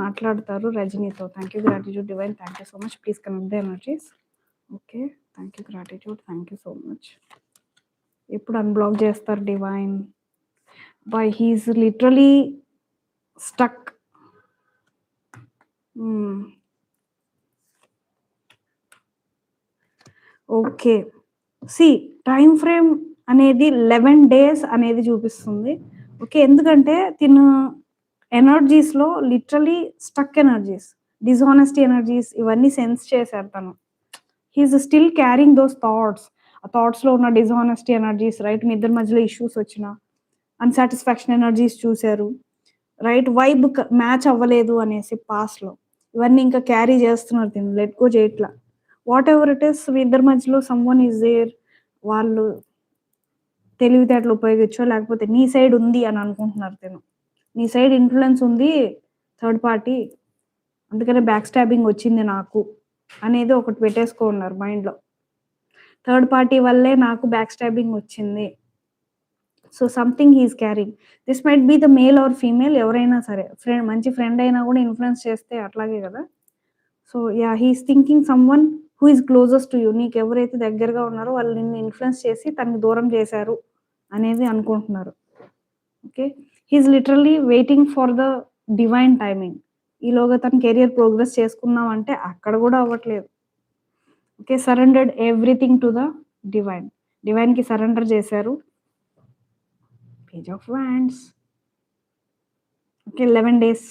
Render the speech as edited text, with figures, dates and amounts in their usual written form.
మాట్లాడతారు రజనీతో. Thank you gratitude divine. Thank you so much. Please connect the energies. Okay. Thank you gratitude. Thank you so much. ఎప్పుడు unblock చేస్తారు divine? Bye he's literally stuck. Okay. Time frame అనేది 11 days అనేది చూపిస్తుంది. Okay. ఎందుకంటే తిను ఎనర్జీస్లో literally stuck energies, dishonesty energies ఇవన్నీ sense చేశారు తను. He's still carrying those thoughts. ఆ థాట్స్లో ఉన్న డిజానెస్టీ ఎనర్జీస్, రైట్? మీ ఇద్దరి మధ్యలో ఇష్యూస్ వచ్చిన అన్సాటిస్ఫాక్షన్ ఎనర్జీస్ చూశారు, రైట్? వైబ్ మ్యాచ్ అవ్వలేదు అనేసి పాస్ట్లో ఇవన్నీ ఇంకా క్యారీ చేస్తున్నారు తిను, లెట్ గో చేయట్లా. వాట్ ఎవర్ ఇట్ ఈస్, మీ ఇద్దరి మధ్యలో సమ్వన్ ఈజ్ దేర్. వాళ్ళు తెలివితేటలు ఉపయోగించో లేకపోతే నీ సైడ్ ఉంది అని అనుకుంటున్నారు తిను. నీ సైడ్ ఇన్ఫ్లుయెన్స్ ఉంది థర్డ్ పార్టీ, అందుకనే బ్యాక్ స్టాబింగ్ వచ్చింది నాకు అనేది ఒకటి పెట్టేసుకున్నారు మైండ్లో. థర్డ్ పార్టీ వల్లే నాకు బ్యాక్ స్టాబింగ్ వచ్చింది. So something he's carrying. This might be the male or female, ఎవరైనా సరే. ఫ్రెండ్, మంచి ఫ్రెండ్ అయినా కూడా ఇన్ఫ్లుయెన్స్ చేస్తే అట్లాగే కదా. So yeah, he's thinking someone who is closest to you. నీకు ఎవరైతే దగ్గరగా ఉన్నారో వాళ్ళు నిన్ను ఇన్ఫ్లుయెన్స్ చేసి తనకి దూరం చేశారు అనేది అనుకుంటున్నారు. Okay. He's literally waiting for the divine timing. ఈలోగా తన కెరియర్ ప్రోగ్రెస్ చేసుకుందాం అంటే అక్కడ కూడా అవ్వట్లేదు. Okay. Surrendered everything to the divine. డివైన్కి సరెండర్ చేశారు. Page of wands. Okay. 11 days